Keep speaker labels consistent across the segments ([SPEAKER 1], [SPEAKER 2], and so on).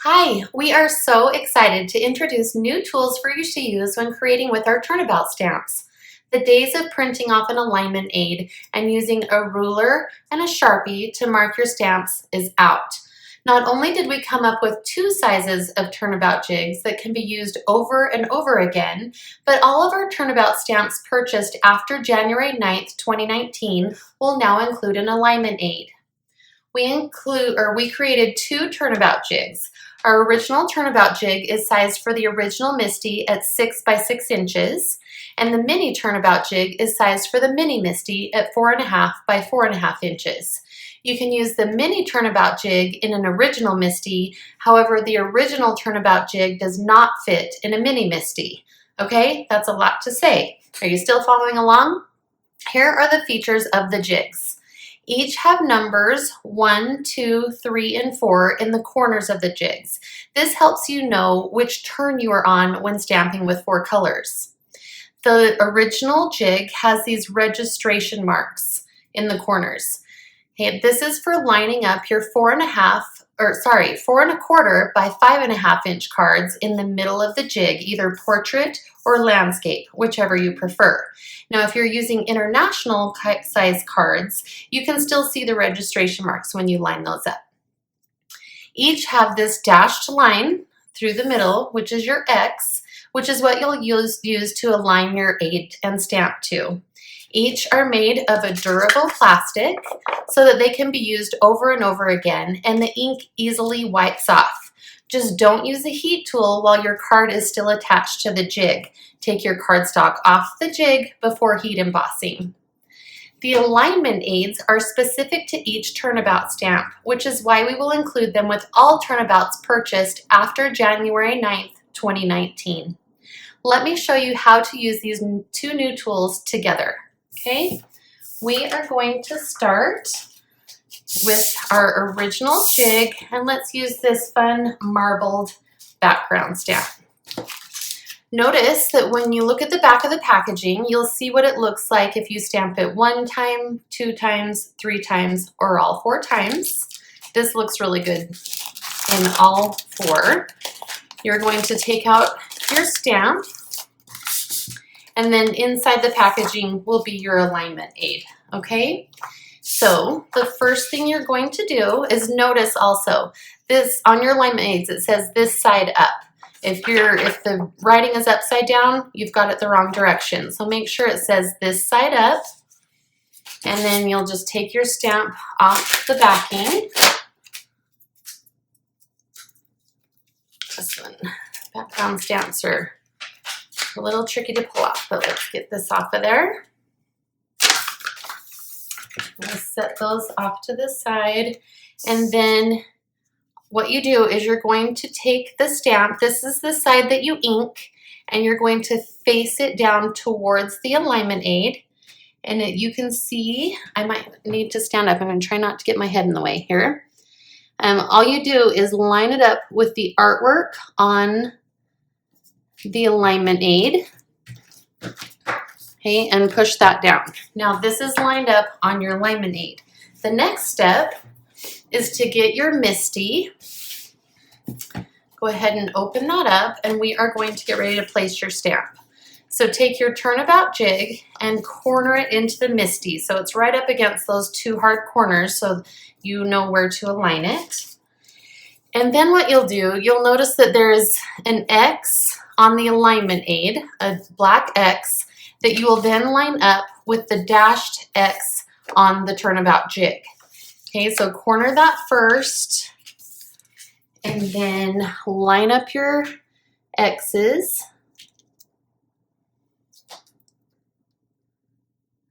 [SPEAKER 1] Hi, we are so excited to introduce new tools for you to use when creating with our turnabout stamps. The days of printing off an alignment aid and using a ruler and a Sharpie to mark your stamps is out. Not only did we come up with two sizes of turnabout jigs that can be used over and over again, but all of our turnabout stamps purchased after January 9th, 2019 will now include an alignment aid. We created two turnabout jigs. Our original turnabout jig is sized for the original Misty at 6 by 6 inches, and the mini turnabout jig is sized for the mini Misty at 4.5 by 4.5 inches. You can use the mini turnabout jig in an original Misty, however, the original turnabout jig does not fit in a mini Misty. Okay, that's a lot to say. Are you still following along? Here are the features of the jigs. Each have numbers 1, 2, 3, and 4 in the corners of the jigs. This helps you know which turn you are on when stamping with 4 colors. The original jig has these registration marks in the corners. Okay, this is for lining up your 4.25 by 5.5 inch cards in the middle of the jig, either portrait or landscape, whichever you prefer. Now, if you're using international size cards, you can still see the registration marks when you line those up. Each have this dashed line through the middle, which is your X, which is what you'll use to align your aid and stamp to. Each are made of a durable plastic so that they can be used over and over again, and the ink easily wipes off. Just don't use a heat tool while your card is still attached to the jig. Take your cardstock off the jig before heat embossing. The alignment aids are specific to each turnabout stamp, which is why we will include them with all turnabouts purchased after January 9th, 2019. Let me show you how to use these two new tools together. Okay, we are going to start with our original jig, and let's use this fun marbled background stamp. Notice that when you look at the back of the packaging, you'll see what it looks like if you stamp it 1 time, 2 times, 3 times, or all 4 times. This looks really good in all 4. You're going to take out your stamp, and then inside the packaging will be your alignment aid, okay? So the first thing you're going to do is notice also this on your alignment aids, it says this side up. If the writing is upside down, you've got it the wrong direction. So make sure it says this side up, and then you'll just take your stamp off the backing. This one, background stamps are a little tricky to pull off, but let's get this off of there. We'll set those off to the side, and then what you do is you're going to take the stamp, this is the side that you ink, and you're going to face it down towards the alignment aid. And you can see, I might need to stand up. I'm going to try not to get my head in the way here. All you do is line it up with the artwork on the alignment aid, okay, and push that down. Now this is lined up on your alignment aid. The next step is to get your Misty. Go ahead and open that up, and we are going to get ready to place your stamp. So take your turnabout jig and corner it into the Misty, so it's right up against those 2 hard corners so you know where to align it. And then what you'll do, you'll notice that there's an X on the alignment aid, a black X, that you will then line up with the dashed X on the turnabout jig. Okay, so corner that first, and then line up your X's.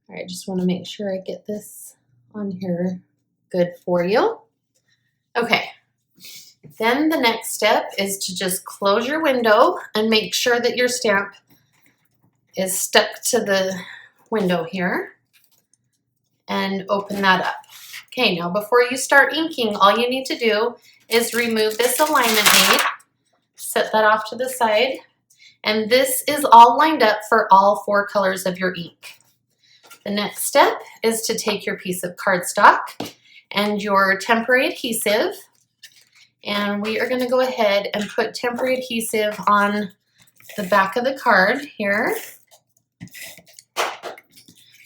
[SPEAKER 1] All right, just want to make sure I get this on here good for you. Okay. Then the next step is to just close your window and make sure that your stamp is stuck to the window here, and open that up. Okay, now before you start inking, all you need to do is remove this alignment aid, set that off to the side, and this is all lined up for all 4 colors of your ink. The next step is to take your piece of cardstock and your temporary adhesive, And we are going to go ahead and put temporary adhesive on the back of the card here.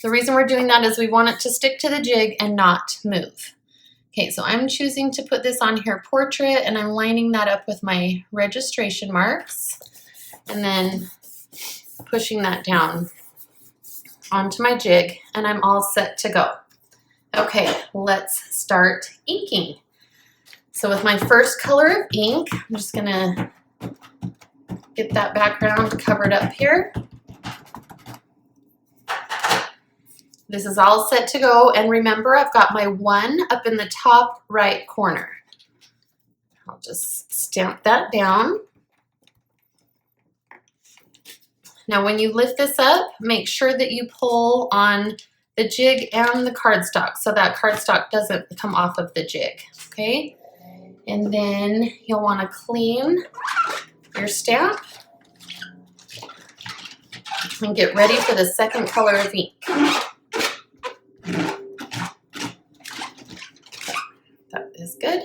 [SPEAKER 1] The reason we're doing that is we want it to stick to the jig and not move. Okay, so I'm choosing to put this on here, portrait, and I'm lining that up with my registration marks and then pushing that down onto my jig, and I'm all set to go. Okay, let's start inking. So with my first color of ink, I'm just gonna get that background covered up here. This is all set to go, and remember, I've got my 1 up in the top right corner. I'll just stamp that down. Now when you lift this up, make sure that you pull on the jig and the cardstock so that cardstock doesn't come off of the jig, okay? And then you'll want to clean your stamp and get ready for the second color of ink. That is good.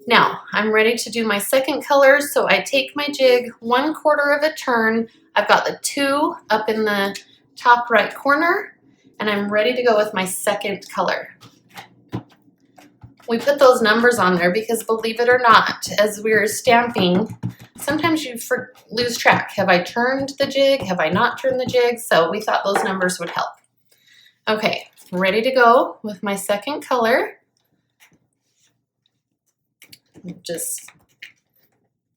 [SPEAKER 1] Now I'm ready to do my second color, so I take my jig 1/4 of a turn. I've got the 2 up in the top right corner, and I'm ready to go with my second color. We put those numbers on there because, believe it or not, as we're stamping, sometimes you lose track. Have I turned the jig? Have I not turned the jig? So we thought those numbers would help. Okay, ready to go with my second color. Just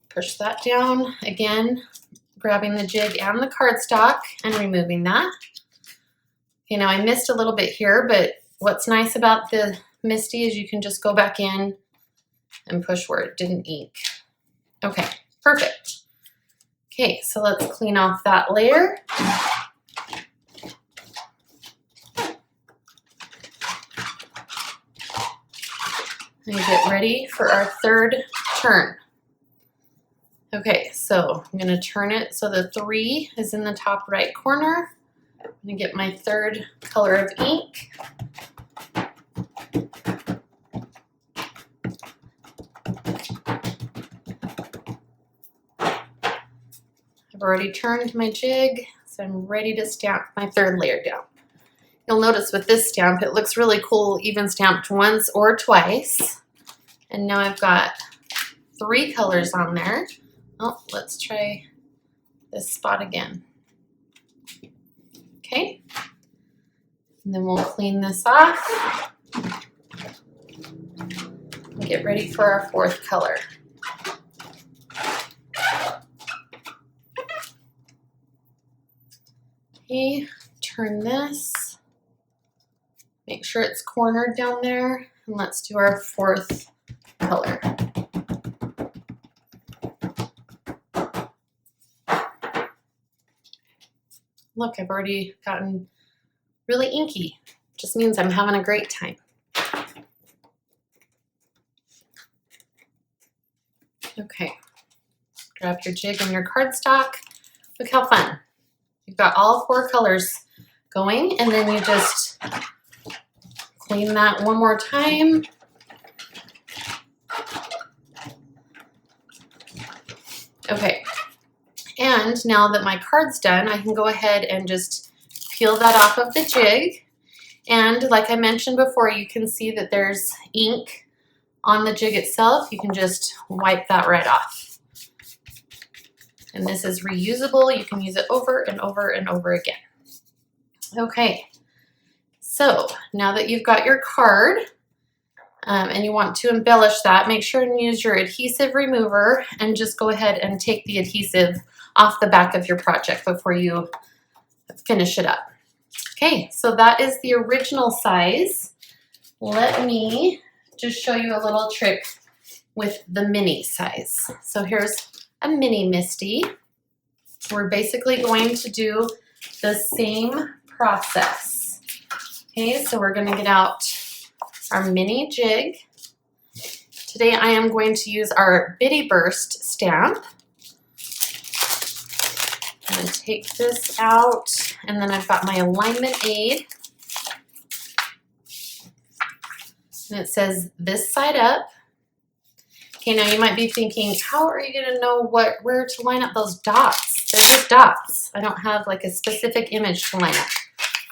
[SPEAKER 1] push that down again, grabbing the jig and the cardstock and removing that. You know, I missed a little bit here, but what's nice about the Misty is you can just go back in and push where it didn't ink. Okay, perfect. Okay, so let's clean off that layer. And get ready for our third turn. Okay, so I'm gonna turn it so the 3 is in the top right corner. I'm gonna get my third color of ink. I've already turned my jig, so I'm ready to stamp my third layer down. You'll notice with this stamp, it looks really cool, even stamped once or twice. And now I've got 3 colors on there. Oh, let's try this spot again. Okay, and then we'll clean this off and get ready for our 4th color. Okay, turn this, make sure it's cornered down there, and let's do our 4th color. Look, I've already gotten really inky. Just means I'm having a great time. Okay, grab your jig and your cardstock. Look how fun. You've got all 4 colors going, and then you just clean that one more time. Okay, and now that my card's done, I can go ahead and just peel that off of the jig. And like I mentioned before, you can see that there's ink on the jig itself. You can just wipe that right off. And this is reusable. You can use it over and over and over again. Okay, so now that you've got your card and you want to embellish that, make sure and use your adhesive remover and just go ahead and take the adhesive off the back of your project before you finish it up. Okay, so that is the original size. Let me just show you a little trick with the mini size. So here's a mini Misty. We're basically going to do the same process. Okay, so we're gonna get out our mini jig. Today I am going to use our Bitty Burst stamp. I'm gonna take this out, and then I've got my alignment aid. And it says this side up. Okay, now you might be thinking, how are you gonna know where to line up those dots? They're just dots. I don't have like a specific image to line up.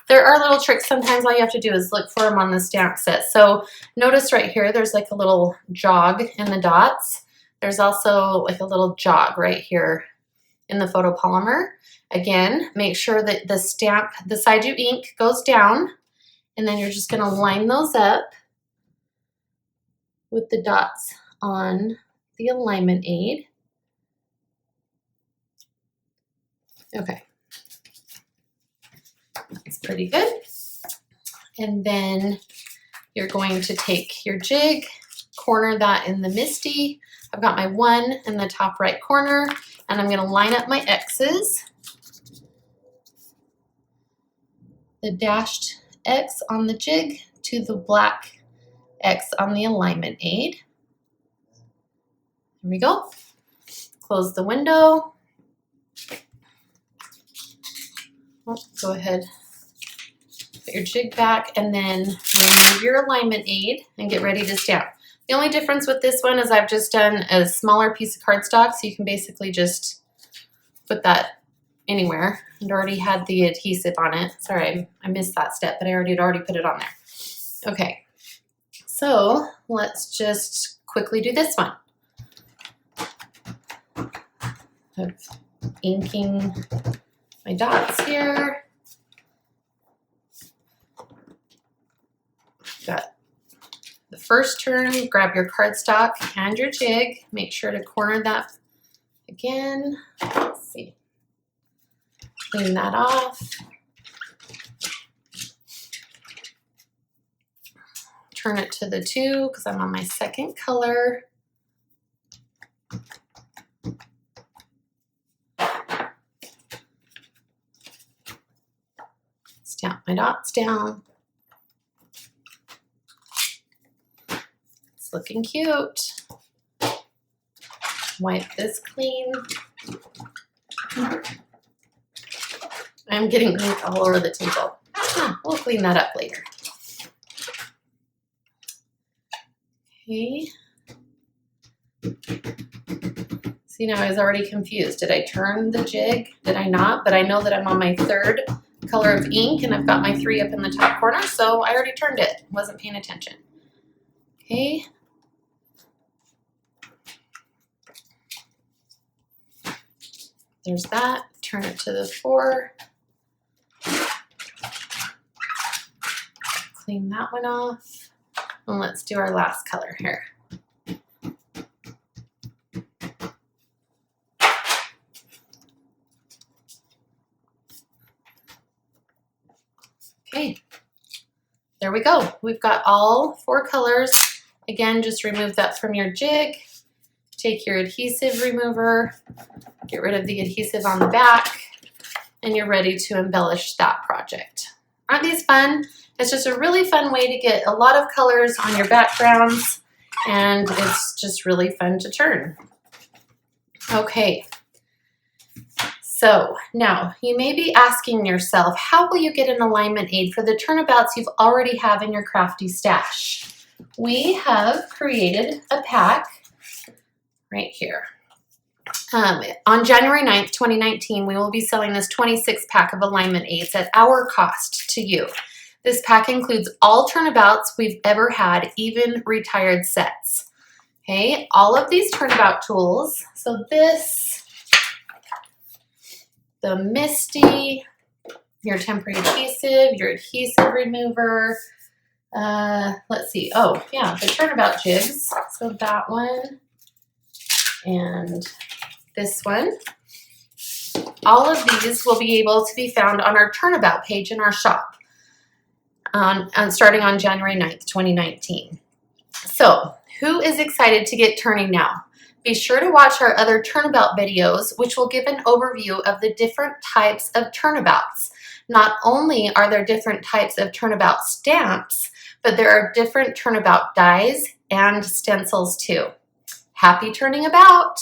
[SPEAKER 1] There are little tricks. Sometimes all you have to do is look for them on the stamp set. So notice right here, there's like a little jog in the dots. There's also like a little jog right here in the photopolymer. Again, make sure that the stamp, the side you ink goes down, and then you're just gonna line those up with the dots on the alignment aid. Okay. That's pretty good. And then you're going to take your jig, corner that in the MISTI. I've got my 1 in the top right corner, and I'm going to line up my X's. The dashed X on the jig to the black X on the alignment aid. Here we go. Close the window. Go ahead, put your jig back, and then remove your alignment aid and get ready to stamp. The only difference with this one is I've just done a smaller piece of cardstock, so you can basically just put that anywhere. It already had the adhesive on it. Sorry, I missed that step, but I already put it on there. Okay, so let's just quickly do this one. I'm inking my dots here. Got the first turn, grab your cardstock and your jig. Make sure to corner that again. Let's see. Clean that off. Turn it to the 2 because I'm on my second color. Stamp my dots down. It's looking cute. Wipe this clean. I'm getting ink all over the table. We'll clean that up later. Okay. See, now I was already confused. Did I turn the jig? Did I not? But I know that I'm on my 3rd color of ink, and I've got my 3 up in the top corner, so I already turned it. Wasn't paying attention. Okay. There's that. Turn it to the 4. Clean that one off. And let's do our last color here. Okay, there we go. We've got all 4 colors. Again, just remove that from your jig. Take your adhesive remover, get rid of the adhesive on the back, and you're ready to embellish that project. Aren't these fun? It's just a really fun way to get a lot of colors on your backgrounds, and it's just really fun to turn. Okay. So now you may be asking yourself, how will you get an alignment aid for the turnabouts you've already have in your crafty stash? We have created a pack right here. On January 9th, 2019, we will be selling this 26 pack of alignment aids at our cost to you. This pack includes all turnabouts we've ever had, even retired sets. Okay, all of these turnabout tools. So this, the MISTI, your temporary adhesive, your adhesive remover. Let's see. Oh, yeah, the turnabout jigs. So that one and this one. All of these will be able to be found on our turnabout page in our shop starting on January 9th, 2019. So, who is excited to get turning now? Be sure to watch our other turnabout videos, which will give an overview of the different types of turnabouts. Not only are there different types of turnabout stamps, but there are different turnabout dies and stencils too. Happy turning about!